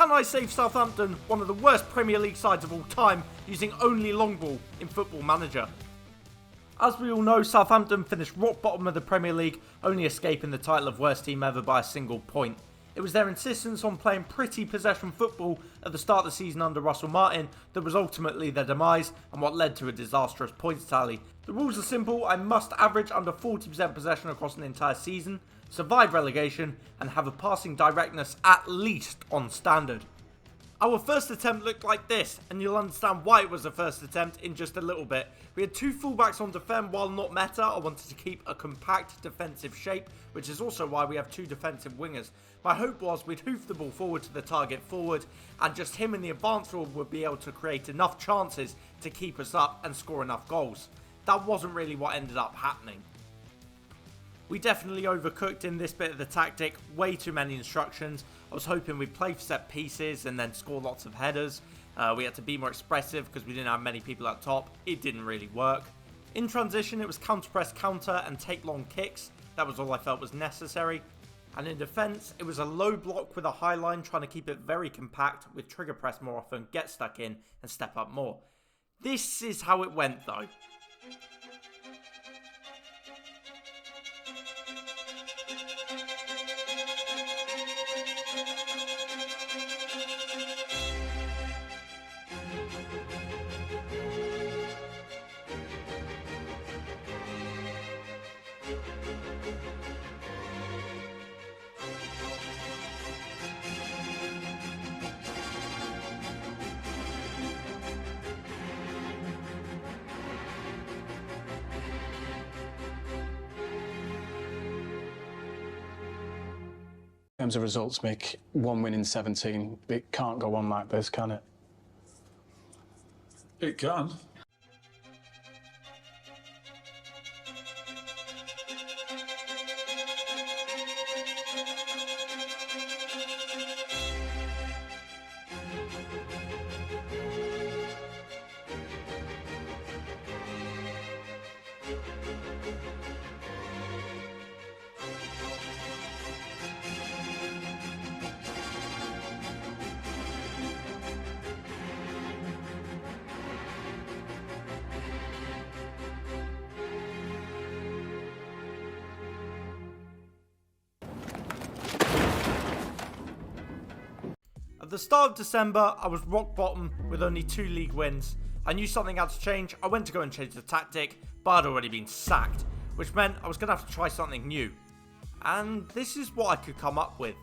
Can I save Southampton, one of the worst Premier League sides of all time, using only long ball in Football Manager? As we all know, Southampton finished rock bottom of the Premier League, only escaping the title of worst team ever by a single point. It was their insistence on playing pretty possession football at the start of the season under Russell Martin that was ultimately their demise and what led to a disastrous points tally. The rules are simple: I must average under 40% possession across an entire season, survive relegation, and have a passing directness at least on standard. Our first attempt looked like this, and you'll understand why it was the first attempt in just a little bit. We had two fullbacks on defend. While not meta, I wanted to keep a compact defensive shape, which is also why we have two defensive wingers. My hope was we'd hoof the ball forward to the target forward, and just him in the advance role would be able to create enough chances to keep us up and score enough goals. That wasn't really what ended up happening. We definitely overcooked in this bit of the tactic, way too many instructions. I was hoping we'd play for set pieces and then score lots of headers. We had to be more expressive because we didn't have many people up top. It didn't really work. In transition, it was counter press counter and take long kicks. That was all I felt was necessary. And in defence, it was a low block with a high line, trying to keep it very compact with trigger press more often, get stuck in and step up more. This is how it went though. In terms of results, Mick, 1 win in 17. It can't go on like this, can it? It can. At the start of December, I was rock bottom with only 2 league wins. I knew something had to change. I went to go and change the tactic, but I'd already been sacked, which meant I was going to have to try something new. And this is what I could come up with.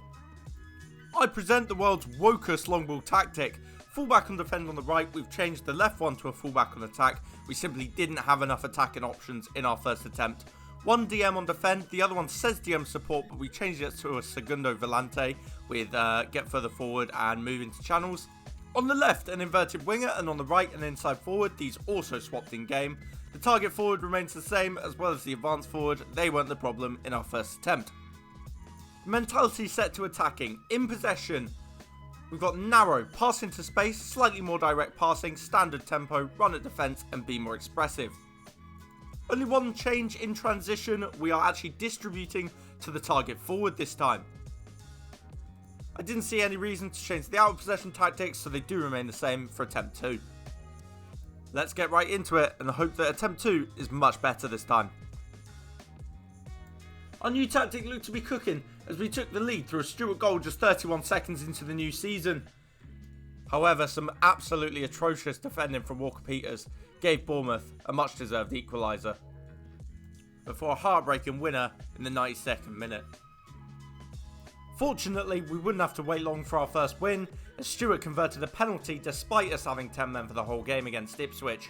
I present the world's wokest long ball tactic. Fullback and defend on the right, we've changed the left one to a fullback on attack. We simply didn't have enough attacking options in our first attempt. One DM on defend, the other one says DM support, but we changed it to a segundo volante with get further forward and move into channels. On the left, an inverted winger, and on the right, an inside forward. These also swapped in game. The target forward remains the same, as well as the advance forward. They weren't the problem in our first attempt. Mentality set to attacking. In possession, we've got narrow, pass into space, slightly more direct passing, standard tempo, run at defence, and be more expressive. Only one change in transition, we are actually distributing to the target forward this time. I didn't see any reason to change the out of possession tactics, so they do remain the same for attempt 2. Let's get right into it and hope that attempt 2 is much better this time. Our new tactic looked to be cooking as we took the lead through a Stewart goal just 31 seconds into the new season. However, some absolutely atrocious defending from Walker Peters gave Bournemouth a much deserved equaliser before a heartbreaking winner in the 92nd minute. Fortunately, we wouldn't have to wait long for our first win, as Stewart converted a penalty despite us having 10 men for the whole game against Ipswich.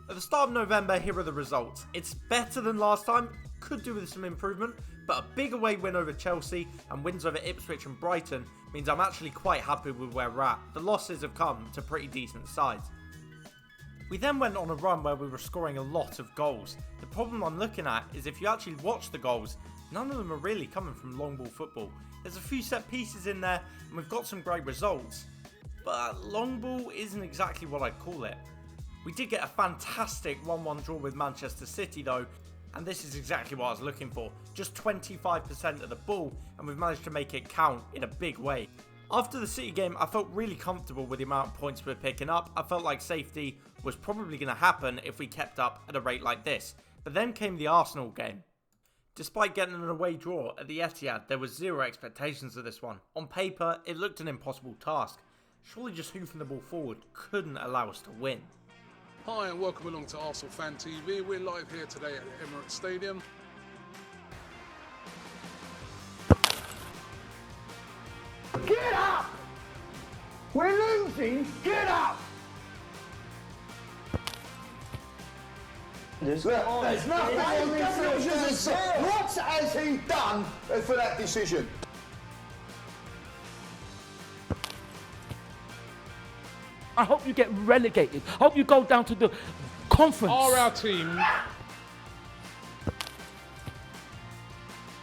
At the start of November, here are the results. It's better than last time, could do with some improvement, but a big away win over Chelsea and wins over Ipswich and Brighton means I'm actually quite happy with where we're at. The losses have come to pretty decent sides. We then went on a run where we were scoring a lot of goals. The problem I'm looking at is if you actually watch the goals, none of them are really coming from long ball football. There's a few set pieces in there and we've got some great results, but long ball isn't exactly what I'd call it. We did get a fantastic 1-1 draw with Manchester City though, and this is exactly what I was looking for. Just 25% of the ball, and we've managed to make it count in a big way. After the City game, I felt really comfortable with the amount of points we're picking up. I felt like safety was probably going to happen if we kept up at a rate like this. But then came the Arsenal game. Despite getting an away draw at the Etihad, there was zero expectations of this one. On paper, it looked an impossible task. Surely just hoofing the ball forward couldn't allow us to win. Hi and welcome along to Arsenal Fan TV. We're live here today at the Emirates Stadium. Get up! We're losing! Get up! There's nothing on this decision. What has he done for that decision? I hope you get relegated. I hope you go down to the conference. Are our team...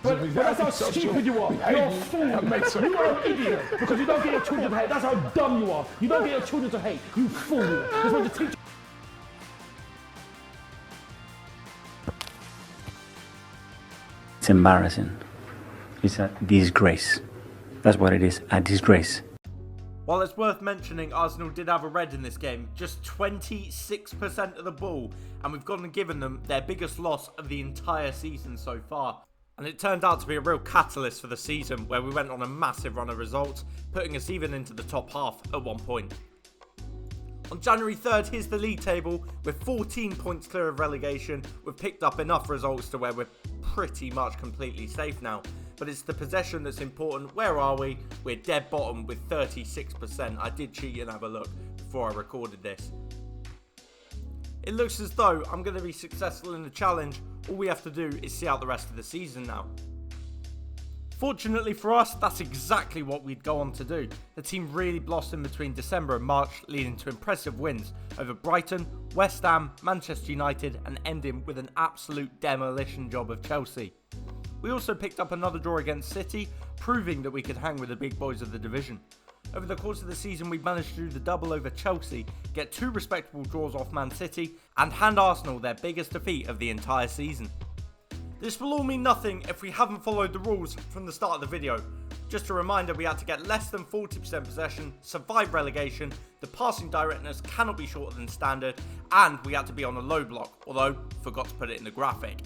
But that's how stupid you are. You're a fool. You are an idiot because you don't get your children to hate. That's how dumb you are. You don't get your children to hate. You fool. That's what the teacher... It's embarrassing. It's a disgrace. That's what it is, a disgrace. While it's worth mentioning, Arsenal did have a red in this game, just 26% of the ball, and we've gone and given them their biggest loss of the entire season so far. And it turned out to be a real catalyst for the season, where we went on a massive run of results, putting us even into the top half at one point. On January 3rd, here's the league table. With 14 points clear of relegation, we've picked up enough results to where we're pretty much completely safe now. But it's the possession that's important. Where are we? We're dead bottom with 36%. I did cheat and have a look before I recorded this. It looks as though I'm going to be successful in the challenge. All we have to do is see out the rest of the season now. Fortunately for us, that's exactly what we'd go on to do. The team really blossomed between December and March, leading to impressive wins over Brighton, West Ham, Manchester United, and ending with an absolute demolition job of Chelsea. We also picked up another draw against City, proving that we could hang with the big boys of the division. Over the course of the season, we managed to do the double over Chelsea, get 2 respectable draws off Man City, and hand Arsenal their biggest defeat of the entire season. This will all mean nothing if we haven't followed the rules from the start of the video. Just a reminder, we had to get less than 40% possession, survive relegation, the passing directness cannot be shorter than standard, and we had to be on a low block, although forgot to put it in the graphic.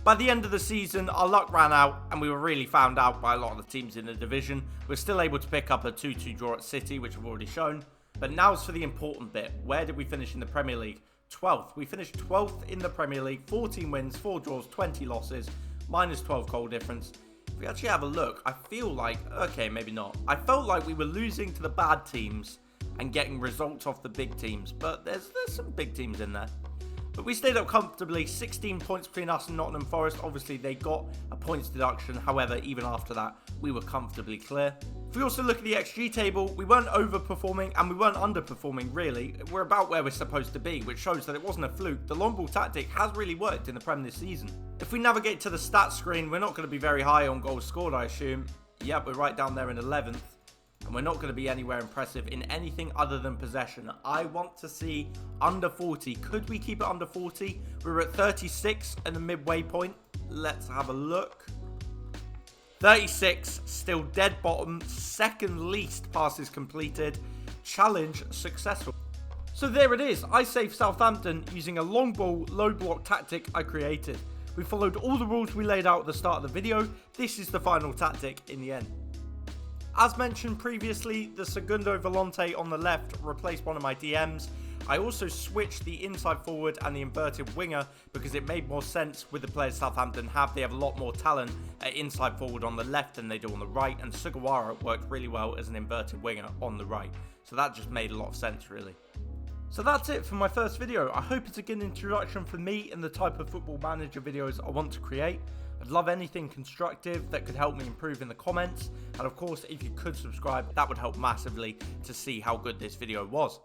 By the end of the season, our luck ran out and we were really found out by a lot of the teams in the division. We're still able to pick up a 2-2 draw at City, which I've already shown. But now's for the important bit. Where did we finish in the Premier League? 12th. We finished 12th in the Premier League, 14 wins, 4 draws, 20 losses, minus 12 goal difference. If we actually have a look, I feel like, okay, maybe not. I felt like we were losing to the bad teams and getting results off the big teams, but there's some big teams in there. But we stayed up comfortably, 16 points between us and Nottingham Forest. Obviously, they got a points deduction. However, even after that, we were comfortably clear. If we also look at the XG table, we weren't overperforming and we weren't underperforming, really. We're about where we're supposed to be, which shows that it wasn't a fluke. The long ball tactic has really worked in the Prem this season. If we navigate to the stats screen, we're not going to be very high on goals scored, I assume. Yep, we're right down there in 11th. And we're not going to be anywhere impressive in anything other than possession. I want to see under 40. Could we keep it under 40? We were at 36 at the midway point. Let's have a look. 36, still dead bottom. Second least passes completed. Challenge successful. So there it is. I saved Southampton using a long ball, low block tactic I created. We followed all the rules we laid out at the start of the video. This is the final tactic in the end. As mentioned previously, the Segundo Volante on the left replaced one of my DMs. I also switched the inside forward and the inverted winger because it made more sense with the players Southampton have. They have a lot more talent at inside forward on the left than they do on the right, and Sugawara worked really well as an inverted winger on the right. So that just made a lot of sense, really. So that's it for my first video. I hope it's a good introduction for me and the type of football manager videos I want to create. I'd love anything constructive that could help me improve in the comments, and of course if you could subscribe, that would help massively to see how good this video was.